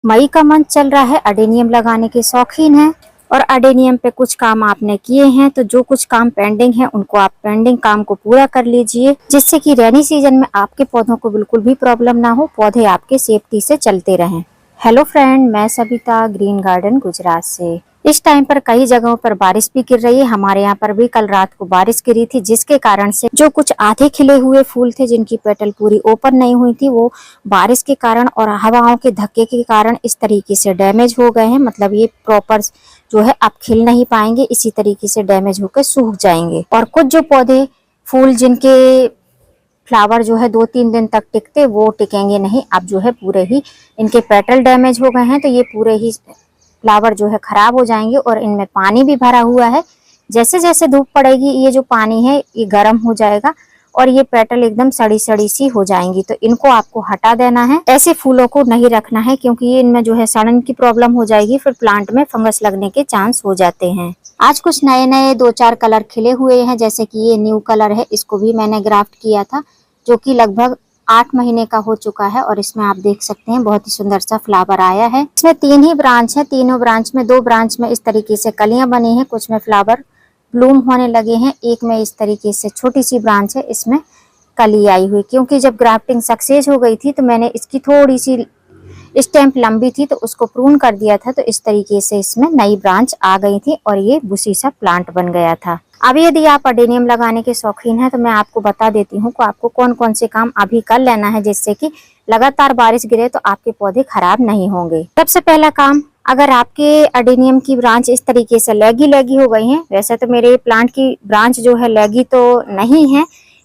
मई का मंथ चल रहा है, अडेनियम लगाने के शौकीन हैं और अडेनियम पे कुछ काम आपने किए हैं तो जो कुछ काम पेंडिंग है उनको आप पेंडिंग काम को पूरा कर लीजिए, जिससे कि रेनी सीजन में आपके पौधों को बिल्कुल भी प्रॉब्लम ना हो, पौधे आपके सेफ्टी से चलते रहें। हेलो फ्रेंड, मैं सविता ग्रीन गार्डन गुजरात से। इस टाइम पर कई जगहों पर बारिश भी गिर रही है। हमारे यहाँ पर भी कल रात को बारिश गिरी थी, जिसके कारण से जो कुछ आधे खिले हुए फूल थे जिनकी पेटल पूरी ओपन नहीं हुई थी, वो बारिश के कारण और हवाओं के धक्के के कारण इस तरीके से डैमेज हो गए हैं। मतलब ये प्रॉपर जो है अब खिल नहीं पाएंगे, इसी तरीके से डैमेज होकर सूख जाएंगे। और कुछ जो पौधे फूल जिनके फ्लावर जो है 2-3 दिन तक टिकते, वो टिकेंगे नहीं। अब जो है पूरे ही इनके पेटल डैमेज हो गए हैं, तो ये पूरे ही फ्लावर जो है खराब हो जाएंगे। और इनमें पानी भी भरा हुआ है, जैसे जैसे धूप पड़ेगी ये जो पानी है ये गर्म हो जाएगा और ये पेटल एकदम सड़ी सड़ी सी हो जाएंगी, तो इनको आपको हटा देना है। ऐसे फूलों को नहीं रखना है क्योंकि ये इनमें जो है सड़न की प्रॉब्लम हो जाएगी, फिर प्लांट में फंगस लगने के चांस हो जाते हैं। आज कुछ नए नए 2-4 कलर खिले हुए हैं, जैसे कि ये न्यू कलर है, इसको भी मैंने ग्राफ्ट किया था जो कि लगभग 8 महीने का हो चुका है। और इसमें आप देख सकते हैं बहुत ही सुंदर सा फ्लावर आया है। इसमें 3 ही ब्रांच है, तीनों ब्रांच में 2 ब्रांच में इस तरीके से कलियां बनी हैं, कुछ में फ्लावर ब्लूम होने लगे हैं, एक में इस तरीके से छोटी सी ब्रांच है, इसमें कली आई हुई। क्योंकि जब ग्राफ्टिंग सक्सेस हो गई थी तो मैंने इसकी थोड़ी सी स्टेम्प लंबी थी तो उसको प्रून कर दिया था, तो इस तरीके से इसमें नई ब्रांच आ गई थी और ये बुशी सा प्लांट बन गया था। अभी यदि आप अडेनियम लगाने के शौकीन हैं तो मैं आपको बता देती हूँ कि आपको कौन कौन से काम अभी कर लेना है, जिससे कि लगातार बारिश गिरे तो आपके पौधे खराब नहीं होंगे। सबसे पहला काम, अगर आपके अडेनियम की ब्रांच इस तरीके से लेगी लेगी हो गई है, वैसे तो मेरे प्लांट की ब्रांच जो है लेगी तो नहीं है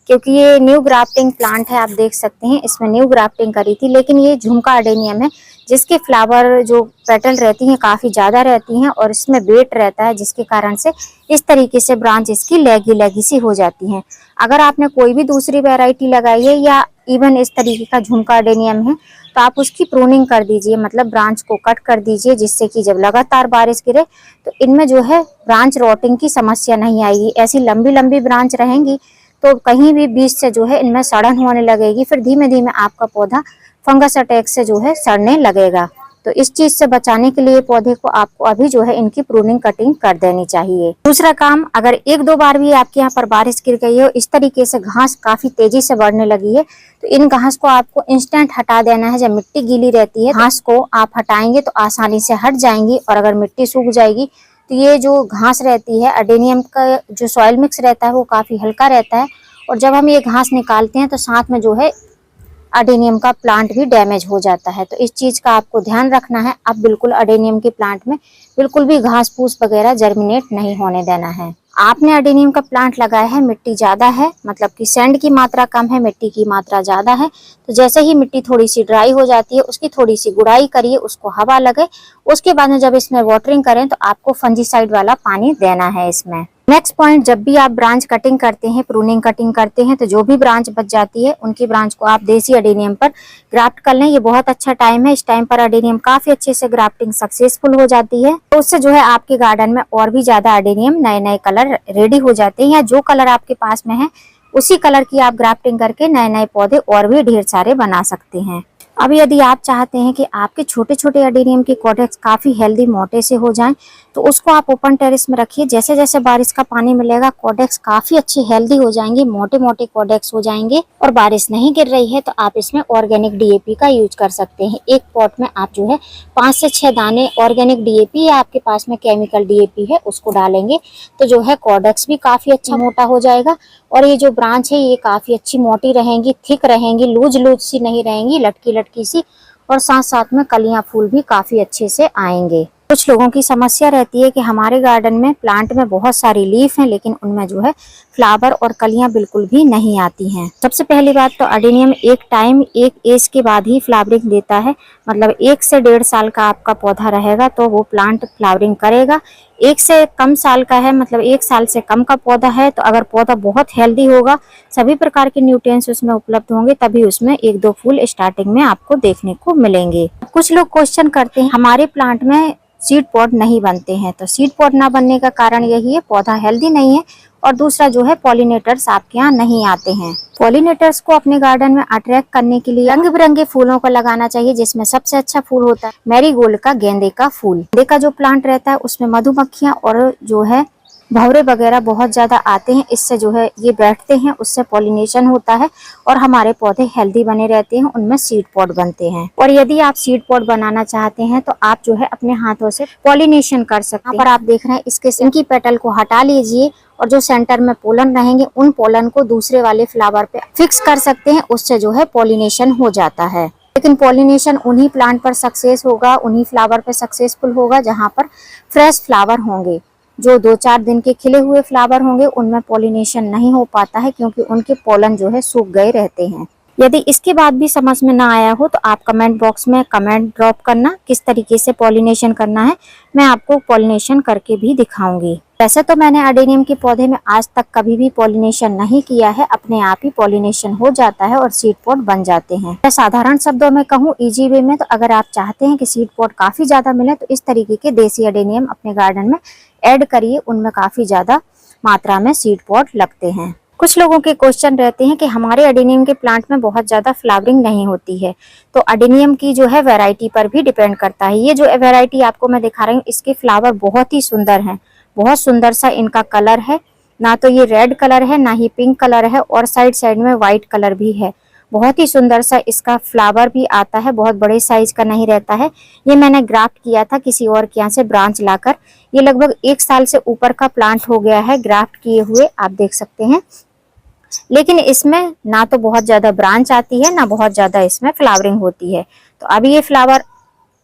क्योंकि ये न्यू ग्राफ्टिंग प्लांट है, आप देख सकते हैं इसमें न्यू ग्राफ्टिंग करी थी, लेकिन ये झुमका अडेनियम है जिसके फ्लावर जो पेटल रहती हैं काफी ज्यादा रहती हैं और इसमें वेट रहता है, जिसके कारण से इस तरीके से ब्रांच इसकी लेगी लेगी सी हो जाती हैं। अगर आपने कोई भी दूसरी वैरायटी लगाई है या इवन इस तरीके का झुमका अडेनियम है तो आप उसकी प्रूनिंग कर दीजिए, मतलब ब्रांच को कट कर दीजिए, जिससे कि जब लगातार बारिश गिरे तो इनमें जो है ब्रांच रोटिंग की समस्या नहीं आएगी। ऐसी लंबी लंबी ब्रांच रहेंगी तो कहीं भी बीच से जो है इनमें सड़न होने लगेगी, फिर धीमे धीमे आपका पौधा फंगस अटैक से जो है सड़ने लगेगा। तो इस चीज से बचाने के लिए पौधे को आपको अभी जो है इनकी प्रूनिंग कटिंग कर देनी चाहिए। दूसरा काम, अगर 1-2 बार भी आपके यहाँ पर बारिश गिर गई हो, इस तरीके से घास काफी तेजी से बढ़ने लगी है, तो इन घास को आपको इंस्टेंट हटा देना है। जब मिट्टी गीली रहती है घास को आप हटाएंगे तो आसानी से हट जाएंगी, और अगर मिट्टी सूख जाएगी तो ये जो घास रहती है अडेनियम का जो सॉइल मिक्स रहता है वो काफी हल्का रहता है, और जब हम ये घास निकालते हैं तो साथ में जो है अडेनियम का प्लांट भी डैमेज हो जाता है। तो इस चीज का आपको ध्यान रखना है। अब बिल्कुल अडेनियम के प्लांट में बिल्कुल भी घास फूस वगैरह जर्मिनेट नहीं होने देना है। आपने अडेनियम का प्लांट लगाया है, मिट्टी ज्यादा है, मतलब कि सैंड की मात्रा कम है, मिट्टी की मात्रा ज्यादा है, तो जैसे ही मिट्टी थोड़ी सी ड्राई हो जाती है उसकी थोड़ी सी गुड़ाई करिए, उसको हवा लगे, उसके बाद में जब इसमें वाटरिंग करें तो आपको फंजीसाइड वाला पानी देना है इसमें। नेक्स्ट पॉइंट, जब भी आप ब्रांच कटिंग करते हैं, प्रूनिंग कटिंग करते हैं, तो जो भी ब्रांच बच जाती है उनकी ब्रांच को आप देसी अडेनियम पर ग्राफ्ट कर लें। ये बहुत अच्छा टाइम है, इस टाइम पर अडेनियम काफी अच्छे से ग्राफ्टिंग सक्सेसफुल हो जाती है, तो उससे जो है आपके गार्डन में और भी ज्यादा अडेनियम नए नए कलर रेडी हो जाते हैं, या जो कलर आपके पास में है उसी कलर की आप ग्राफ्टिंग करके नए नए पौधे और भी ढेर सारे बना सकते हैं। अब यदि आप चाहते हैं कि आपके छोटे छोटे अडेनियम के कॉर्डेक्स काफी हेल्दी मोटे से हो जाएं, तो उसको आप ओपन टेरेस में रखिए। जैसे जैसे बारिश का पानी मिलेगा कॉर्डेक्स काफी अच्छे हेल्दी हो जाएंगे, मोटे मोटे कॉर्डेक्स हो जाएंगे। और बारिश नहीं गिर रही है तो आप इसमें ऑर्गेनिक डीएपी का यूज कर सकते हैं। एक पॉट में आप जो है 5 से 6 दाने ऑर्गेनिक डीएपी या आपके पास में केमिकल डीएपी है उसको डालेंगे, तो जो है कॉर्डेक्स भी काफी अच्छा मोटा हो जाएगा, और ये जो ब्रांच है ये काफी अच्छी मोटी रहेंगी, थिक रहेंगी, लूज लूज सी नहीं रहेंगी, लटकी लटकी सी, और साथ साथ में कलियां फूल भी काफी अच्छे से आएंगे। कुछ लोगों की समस्या रहती है कि हमारे गार्डन में प्लांट में बहुत सारी लीफ हैं लेकिन उनमें जो है फ्लावर और कलियां बिल्कुल भी नहीं आती हैं। सबसे पहली बात तो अडेनियम एक टाइम एक एज के बाद ही फ्लावरिंग देता है, मतलब 1 से 1.5 साल का आपका पौधा रहेगा तो वो प्लांट फ्लावरिंग करेगा। 1 से कम साल का है, मतलब 1 साल से कम का पौधा है, तो अगर पौधा बहुत हेल्दी होगा, सभी प्रकार के न्यूट्रिएंट्स उसमें उपलब्ध होंगे, तभी उसमें 1-2 फूल स्टार्टिंग में आपको देखने को मिलेंगे। कुछ लोग क्वेश्चन करते हैं हमारे प्लांट में सीड पॉड नहीं बनते हैं। तो सीड पॉड ना बनने का कारण यही है, पौधा हेल्दी नहीं है, और दूसरा जो है पॉलिनेटर्स आपके यहाँ नहीं आते हैं। पॉलिनेटर्स को अपने गार्डन में अट्रैक्ट करने के लिए रंग बिरंगे फूलों को लगाना चाहिए, जिसमें सबसे अच्छा फूल होता है मैरीगोल्ड का, गेंदे का फूल। गेंदे का जो प्लांट रहता है उसमें मधुमक्खियां और जो है भंवरे वगैरह बहुत ज्यादा आते हैं, इससे जो है ये बैठते हैं, उससे पॉलिनेशन होता है और हमारे पौधे हेल्दी बने रहते हैं, उनमें सीड पॉड बनते हैं। और यदि आप सीड पॉड बनाना चाहते हैं तो आप जो है अपने हाथों से पॉलिनेशन कर सकते हैं। यहाँ पर आप देख रहे हैं इनकी पेटल को हटा लीजिए और जो सेंटर में पोलन रहेंगे उन पोलन को दूसरे वाले फ्लावर पे फिक्स कर सकते हैं, उससे जो है पॉलिनेशन हो जाता है। लेकिन पॉलिनेशन उन्हीं प्लांट पर सक्सेस होगा, उन्हीं फ्लावर पे सक्सेसफुल होगा जहाँ पर फ्रेश फ्लावर होंगे। जो 2-4 दिन के खिले हुए फ्लावर होंगे उनमें पॉलिनेशन नहीं हो पाता है, क्योंकि उनके पोलन जो है सूख गए रहते हैं। यदि इसके बाद भी समझ में ना आया हो तो आप कमेंट बॉक्स में कमेंट ड्रॉप करना, किस तरीके से पॉलिनेशन करना है, मैं आपको पॉलिनेशन करके भी दिखाऊंगी। वैसे तो मैंने अडेनियम के पौधे में आज तक कभी भी पॉलिनेशन नहीं किया है, अपने आप ही पॉलिनेशन हो जाता है और सीड पॉड बन जाते हैं। मैं साधारण शब्दों में कहूँ, इजी वे में, तो अगर आप चाहते हैं कि सीड पॉड काफी ज्यादा मिले तो इस तरीके के देसी अडेनियम अपने गार्डन में ऐड करिए, उनमें काफी ज्यादा मात्रा में सीड पॉड लगते हैं। कुछ लोगों के क्वेश्चन रहते हैं कि हमारे अडेनियम के प्लांट में बहुत ज्यादा फ्लावरिंग नहीं होती है, तो अडेनियम की जो है वैरायटी पर भी डिपेंड करता है। ये जो वैरायटी आपको मैं दिखा रही हूँ, इसके फ्लावर बहुत ही सुंदर हैं, बहुत सुंदर सा इनका कलर है, ना तो ये रेड कलर है ना ही पिंक कलर है, और साइड साइड में व्हाइट कलर भी है। बहुत ही सुंदर सा इसका फ्लावर भी आता है, बहुत बड़े साइज का नहीं रहता है। ये मैंने ग्राफ्ट किया था किसी और के यहाँ से ब्रांच लाकर, ये लगभग 1 साल से ऊपर का प्लांट हो गया है ग्राफ्ट किए हुए, आप देख सकते हैं। लेकिन इसमें ना तो बहुत ज्यादा ब्रांच आती है, ना बहुत ज्यादा इसमें फ्लावरिंग होती है। तो अभी ये फ्लावर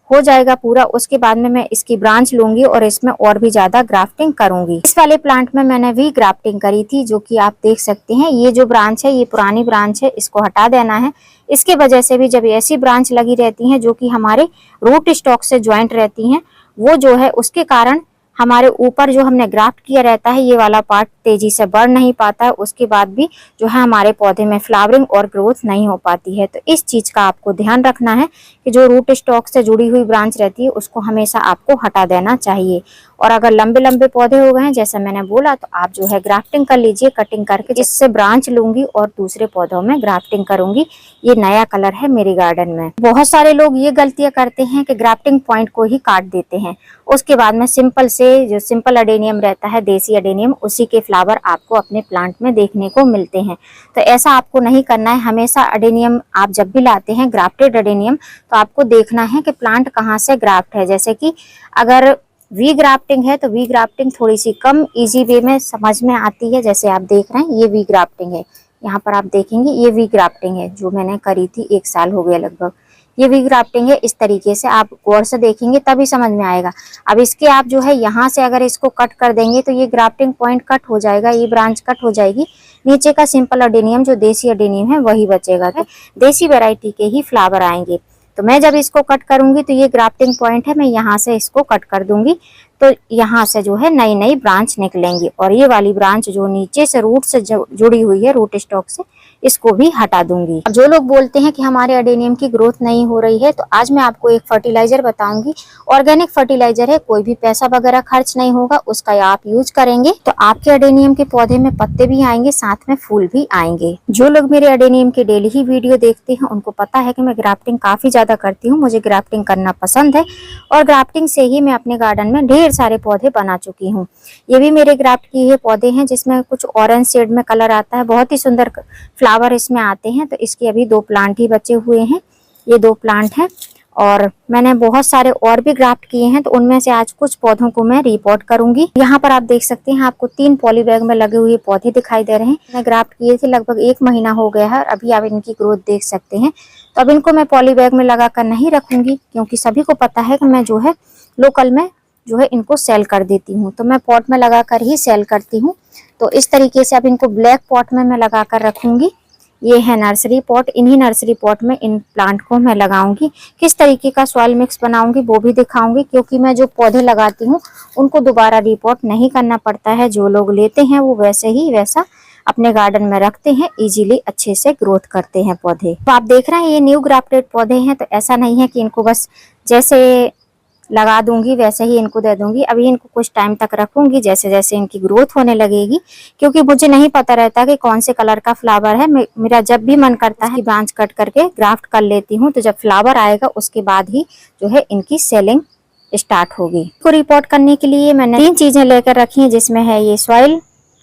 हो जाएगा पूरा, उसके बाद में मैं इसकी ब्रांच लूंगी और इसमें और भी ज्यादा ग्राफ्टिंग करूंगी। इस वाले प्लांट में मैंने भी ग्राफ्टिंग करी थी, जो कि आप देख सकते हैं। ये जो ब्रांच है ये पुरानी ब्रांच है, इसको हटा देना है। इसके वजह से भी जब ऐसी ब्रांच लगी रहती है जो कि हमारे रूट स्टॉक से ज्वाइंट रहती हैं, वो जो है उसके कारण हमारे ऊपर जो हमने ग्राफ्ट किया रहता है ये वाला पार्ट तेजी से बढ़ नहीं पाता है, उसके बाद भी जो है हमारे पौधे में फ्लावरिंग और ग्रोथ नहीं हो पाती है। तो इस चीज का आपको ध्यान रखना है कि जो रूट स्टॉक से जुड़ी हुई ब्रांच रहती है उसको हमेशा आपको हटा देना चाहिए। और अगर लंबे लंबे पौधे हो गए हैं जैसा मैंने बोला, तो आप जो है ग्राफ्टिंग कर लीजिए कटिंग करके, जिससे ब्रांच लूंगी और दूसरे पौधों में ग्राफ्टिंग करूंगी। ये नया कलर है मेरे गार्डन में। बहुत सारे लोग ये गलतियां करते हैं कि ग्राफ्टिंग पॉइंट को ही काट देते हैं, उसके बाद में सिंपल से जो सिंपल अडेनियम रहता है, देसी अडेनियम, उसी के फ्लावर आपको अपने प्लांट में देखने को मिलते हैं। तो ऐसा आपको नहीं करना है। हमेशा अडेनियम आप जब भी लाते हैं ग्राफ्टेड अडेनियम, तो आपको देखना है कि प्लांट कहाँ से ग्राफ्ट है। जैसे कि अगर वी ग्राफ्टिंग है तो वी ग्राफ्टिंग थोड़ी सी कम इजी वे में समझ में आती है। जैसे आप देख रहे हैं ये वी ग्राफ्टिंग है, यहाँ पर आप देखेंगे ये वी ग्राफ्टिंग है जो मैंने करी थी, 1 साल हो गया लगभग। ये वी ग्राफ्टिंग है, इस तरीके से आप गौर से देखेंगे तभी समझ में आएगा। अब इसके आप जो है यहाँ से अगर इसको कट कर देंगे तो ये ग्राफ्टिंग पॉइंट कट हो जाएगा, ये ब्रांच कट हो जाएगी, नीचे का सिंपल अडेनियम जो देसी अडेनियम है वही बचेगा। तो देसी वैरायटी के ही फ्लावर आएंगे। तो मैं जब इसको कट करूंगी तो ये ग्राफ्टिंग पॉइंट है, मैं यहाँ से इसको कट कर दूंगी तो यहाँ से जो है नई नई ब्रांच निकलेंगी, और ये वाली ब्रांच जो नीचे से रूट से जुड़ी हुई है रूट स्टॉक से, इसको भी हटा दूंगी। अब जो लोग बोलते हैं कि हमारे अडेनियम की ग्रोथ नहीं हो रही है, तो आज मैं आपको एक फर्टिलाइजर बताऊंगी। ऑर्गेनिक फर्टिलाइजर है, कोई भी पैसा वगैरह खर्च नहीं होगा, उसका आप यूज करेंगे तो आपके अडेनियम के पौधे में पत्ते भी आएंगे, साथ में फूल भी आएंगे। जो लोग मेरे अडेनियम के डेली ही वीडियो देखते हैं उनको पता है कि मैं ग्राफ्टिंग काफी ज्यादा करती हूँ, मुझे ग्राफ्टिंग करना पसंद है, और ग्राफ्टिंग से ही मैं अपने गार्डन में ढेर सारे पौधे बना चुकी हूँ। ये भी मेरे ग्राफ्ट किए हुए पौधे हैं जिसमें कुछ ऑरेंज शेड में कलर आता है, बहुत ही सुंदर फ्लावर इसमें आते हैं। तो इसके अभी 2 प्लांट ही बचे हुए हैं, ये 2 प्लांट हैं, और मैंने बहुत सारे और भी ग्राफ्ट किए हैं, तो उनमें से आज कुछ पौधों को मैं रिपोर्ट करूंगी। यहाँ पर आप देख सकते हैं आपको 3 पॉली बैग में लगे हुए पौधे दिखाई दे रहे हैं। मैं ग्राफ्ट किए थे लगभग 1 महीना हो गया है, और अभी आप इनकी ग्रोथ देख सकते हैं। तो अब इनको मैं पॉली बैग में लगा कर नहीं रखूंगी, क्योंकि सभी को पता है कि मैं जो है लोकल में जो है इनको सेल कर देती हूँ, तो मैं पॉट में लगा कर ही सेल करती हूँ। तो इस तरीके से अब इनको ब्लैक पॉट में मैं लगा कर रखूंगी। ये है नर्सरी पॉट, इन्हीं नर्सरी पॉट में इन प्लांट को मैं लगाऊंगी। किस तरीके का सॉइल मिक्स बनाऊंगी वो भी दिखाऊंगी, क्योंकि मैं जो पौधे लगाती हूँ उनको दोबारा रिपोर्ट नहीं करना पड़ता है। जो लोग लेते हैं वो वैसे ही वैसा अपने गार्डन में रखते हैं, इजीली अच्छे से ग्रोथ करते हैं पौधे। तो आप देख रहे हैं ये न्यू ग्राफ्टेड पौधे हैं, तो ऐसा नहीं है कि इनको बस जैसे लगा दूंगी वैसे ही इनको दे दूंगी। अभी इनको कुछ टाइम तक रखूंगी जैसे जैसे इनकी ग्रोथ होने लगेगी, क्योंकि मुझे नहीं पता रहता कि कौन से कलर का फ्लावर है। मेरा जब भी मन करता है ब्रांच कट करके ग्राफ्ट कर लेती हूँ, तो जब फ्लावर आएगा उसके बाद ही जो है इनकी सेलिंग स्टार्ट होगी। को रिपोर्ट करने के लिए मैंने 3 चीजें लेकर रखी हैं, जिसमें है ये soil,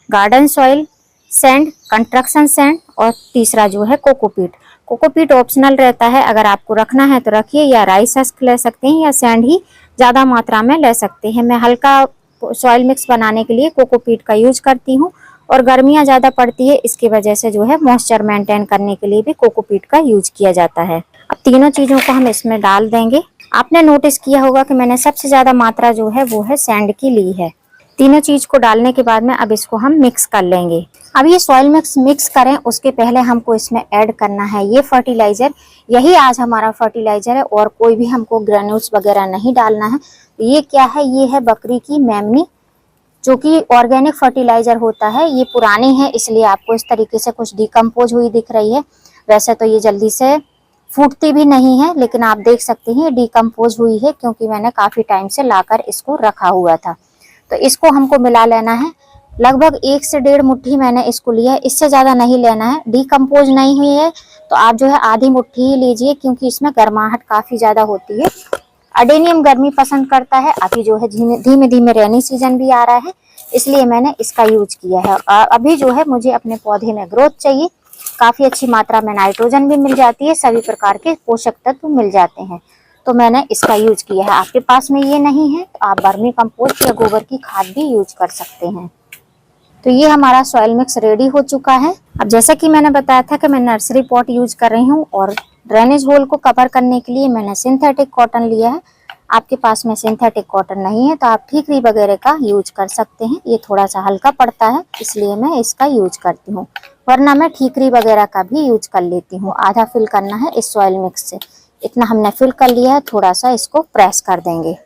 garden soil, sand, construction sand, और तीसरा जो है कोकोपीट। कोकोपीट ऑप्शनल रहता है, अगर आपको रखना है तो रखिए, या राइस हस्क ले सकते हैं, या सैंड ही ज़्यादा मात्रा में ले सकते हैं। मैं हल्का सॉइल मिक्स बनाने के लिए कोकोपीट का यूज करती हूँ, और गर्मियाँ ज़्यादा पड़ती है इसकी वजह से जो है मॉइस्चर मेंटेन करने के लिए भी कोकोपीट का यूज किया जाता है। अब तीनों चीज़ों को हम इसमें डाल देंगे। आपने नोटिस किया होगा कि मैंने सबसे ज़्यादा मात्रा जो है वो है सैंड की ली है। तीनों चीज को डालने के बाद में अब इसको हम मिक्स कर लेंगे। अब ये सॉइल मिक्स करें उसके पहले हमको इसमें ऐड करना है ये फर्टिलाइजर। यही आज हमारा फर्टिलाइजर है, और कोई भी हमको ग्रेन्यूल्स वगैरह नहीं डालना है। ये क्या है, ये है बकरी की मेमनी, जो कि ऑर्गेनिक फर्टिलाइजर होता है। ये पुरानी है इसलिए आपको इस तरीके से कुछ डिकम्पोज हुई दिख रही है। वैसे तो ये जल्दी से फूटती भी नहीं है, लेकिन आप देख सकते हैं डिकम्पोज हुई है, क्योंकि मैंने काफी टाइम से लाकर इसको रखा हुआ था। तो इसको हमको मिला लेना है। लगभग 1 से 1.5 मुट्ठी मैंने इसको लिया है, इससे ज्यादा नहीं लेना है। डिकम्पोज नहीं हुई है तो आप जो है आधी मुट्ठी ही लीजिए, क्योंकि इसमें गर्माहट काफी ज्यादा होती है। अडेनियम गर्मी पसंद करता है। अभी जो है धीमे धीमे रेनी सीजन भी आ रहा है, इसलिए मैंने इसका यूज किया है। अभी जो है मुझे अपने पौधे में ग्रोथ चाहिए, काफी अच्छी मात्रा में नाइट्रोजन भी मिल जाती है, सभी प्रकार के पोषक तत्व मिल जाते हैं, तो मैंने इसका यूज किया है। आपके पास में ये नहीं है तो आप वर्मी कंपोस्ट या गोबर की खाद भी यूज कर सकते हैं। तो ये हमारा सॉइल मिक्स रेडी हो चुका है। अब जैसा कि मैंने बताया था कि मैं नर्सरी पॉट यूज कर रही हूँ, और ड्रेनेज होल को कवर करने के लिए मैंने सिंथेटिक कॉटन लिया है। आपके पास में सिंथेटिक कॉटन नहीं है तो आप ठीकरी वगैरह का यूज कर सकते हैं। ये थोड़ा सा हल्का पड़ता है इसलिए मैं इसका यूज करती हूँ, वरना मैं ठीकरी वगैरह का भी यूज कर लेती हूँ। आधा फिल करना है इस सॉइल मिक्स से, इतना हमने फिल कर लिया है। थोड़ा सा इसको प्रेस कर देंगे।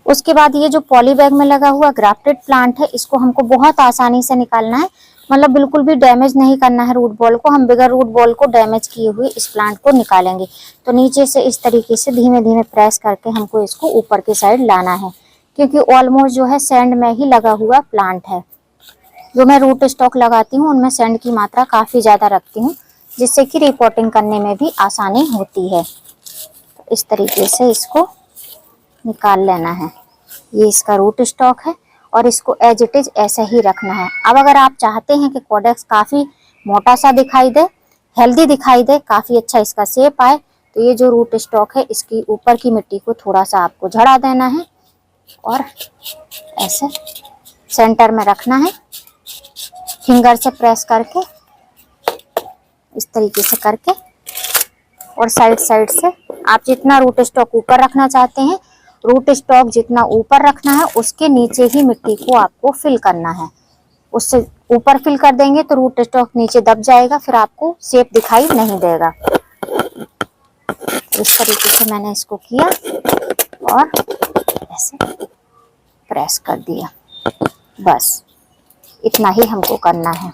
उसके बाद ये जो पॉली बैग में लगा हुआ ग्राफ्टेड प्लांट है, इसको हमको बहुत आसानी से निकालना है, मतलब बिल्कुल भी डैमेज नहीं करना है रूट बॉल को। हम बगैर रूट बॉल को डैमेज किए हुए इस प्लांट को निकालेंगे। तो नीचे से इस तरीके से धीमे धीमे प्रेस करके हमको इसको ऊपर की साइड लाना है, क्योंकि ऑलमोस्ट जो है सैंड में ही लगा हुआ प्लांट है। जो मैं रूट स्टॉक लगाती हूँ उनमें सैंड की मात्रा काफी ज्यादा रखती हूँ, जिससे कि रिपोर्टिंग करने में भी आसानी होती है। तो इस तरीके से इसको निकाल लेना है। ये इसका रूट स्टॉक है, और इसको एज इट इज ऐसे ही रखना है। अब अगर आप चाहते हैं कि कोडेक्स काफी मोटा सा दिखाई दे, हेल्दी दिखाई दे, काफी अच्छा इसका शेप आए, तो ये जो रूट स्टॉक है इसकी ऊपर की मिट्टी को थोड़ा सा आपको झड़ा देना है, और ऐसे सेंटर में रखना है। फिंगर से प्रेस करके इस तरीके से करके, और साइड साइड से आप जितना रूट स्टॉक ऊपर रखना चाहते हैं, रूट स्टॉक जितना ऊपर रखना है उसके नीचे ही मिट्टी को आपको फिल करना है। उससे ऊपर फिल कर देंगे तो रूट स्टॉक नीचे दब जाएगा, फिर आपको शेप दिखाई नहीं देगा। इस तरीके से मैंने इसको किया और ऐसे प्रेस कर दिया। बस इतना ही हमको करना है।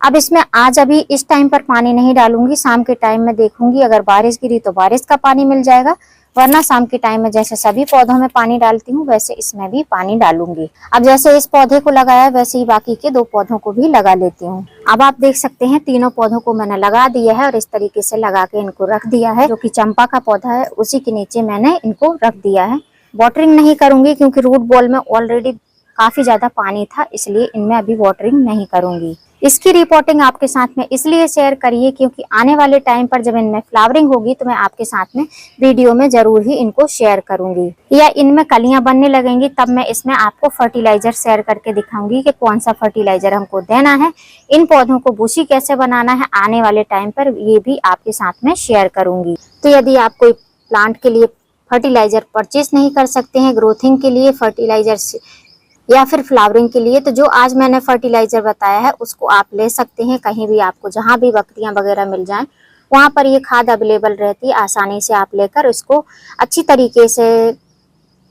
अब इसमें आज अभी इस टाइम पर पानी नहीं डालूंगी, शाम के टाइम में देखूंगी, अगर बारिश गिरी तो बारिश का पानी मिल जाएगा, वरना शाम के टाइम में जैसे सभी पौधों में पानी डालती हूँ वैसे इसमें भी पानी डालूंगी। अब जैसे इस पौधे को लगाया वैसे ही बाकी के 2 पौधों को भी लगा लेती हूँ। अब आप देख सकते हैं तीनों पौधों को मैंने लगा दिया है, और इस तरीके से लगा के इनको रख दिया है। जो कि चंपा का पौधा है उसी के नीचे मैंने इनको रख दिया है। वाटरिंग नहीं करूंगी क्योंकि रूट बॉल में ऑलरेडी काफी ज्यादा पानी था, इसलिए इनमें अभी वाटरिंग नहीं करूंगी। इसकी रिपोर्टिंग आपके साथ में इसलिए शेयर करिए क्योंकि आने वाले टाइम पर जब इनमें फ्लावरिंग होगी तो मैं आपके साथ में वीडियो में जरूर ही इनको शेयर करूंगी, या इनमें कलियां बनने लगेंगी तब मैं इसमें आपको फर्टिलाइजर शेयर करके दिखाऊंगी कि कौन सा फर्टिलाइजर हमको देना है, इन पौधों को बूसी कैसे बनाना है, आने वाले टाइम पर ये भी आपके साथ में शेयर करूंगी। तो यदि आप कोई प्लांट के लिए फर्टिलाइजर परचेज नहीं कर सकते हैं, ग्रोथिंग के लिए फर्टिलाइजर या फिर फ्लावरिंग के लिए, तो जो आज मैंने फर्टिलाइजर बताया है उसको आप ले सकते हैं। कहीं भी आपको जहां भी बकरियां वगैरह मिल जाएं वहां पर ये खाद अवेलेबल रहती है, आसानी से आप लेकर इसको अच्छी तरीके से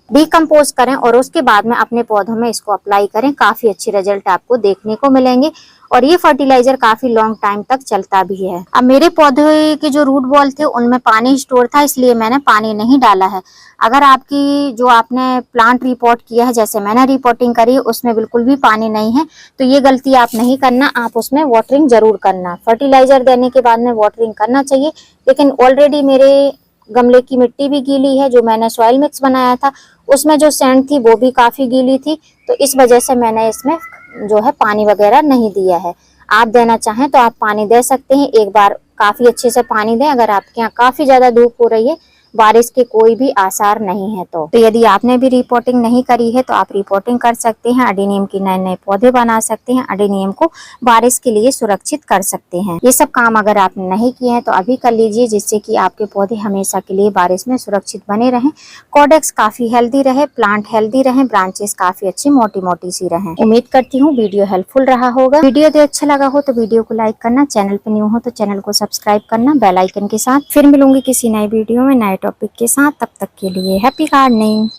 डिकम्पोज करें और उसके बाद में अपने पौधों में इसको अप्लाई करें। काफी अच्छी रिजल्ट आपको देखने को मिलेंगे। और ये फर्टिलाइजर काफी लॉन्ग टाइम तक चलता भी है। अब मेरे पौधे के जो रूट बॉल थे उनमें पानी स्टोर था, इसलिए मैंने पानी नहीं डाला है। अगर आपकी जो आपने प्लांट रिपोर्ट किया है, जैसे मैंने रिपोर्टिंग करी, उसमें बिल्कुल भी पानी नहीं है, तो ये गलती आप नहीं करना, आप उसमें वाटरिंग जरूर करना। फर्टिलाइजर देने के बाद में वाटरिंग करना चाहिए। लेकिन ऑलरेडी मेरे गमले की मिट्टी भी गीली है, जो मैंने सॉइल मिक्स बनाया था उसमें जो सैंड थी वो भी काफी गीली थी, तो इस वजह से मैंने इसमें जो है पानी वगैरह नहीं दिया है। आप देना चाहें तो आप पानी दे सकते हैं, एक बार काफी अच्छे से पानी दें। अगर आपके यहाँ काफी ज्यादा धूप हो रही है, बारिश के कोई भी आसार नहीं है, तो यदि आपने भी रिपोर्टिंग नहीं करी है तो आप रिपोर्टिंग कर सकते हैं। अडेनियम के नए नए पौधे बना सकते हैं, अडेनियम को बारिश के लिए सुरक्षित कर सकते हैं। ये सब काम अगर आपने नहीं किए हैं तो अभी कर लीजिए, जिससे कि आपके पौधे हमेशा के लिए बारिश में सुरक्षित बने रहें, कॉडेक्स काफी हेल्दी रहे, प्लांट हेल्दी रहे, ब्रांचेस काफी अच्छी मोटी मोटी सी रहें। उम्मीद करती हूँ वीडियो हेल्पफुल रहा होगा। वीडियो यदि अच्छा लगा हो तो वीडियो को लाइक करना, चैनल पर न्यू हो तो चैनल को सब्सक्राइब करना बेल आइकन के साथ। फिर मिलूंगी किसी नए वीडियो में नए टॉपिक के साथ, तब तक के लिए हैप्पी गार्डनिंग।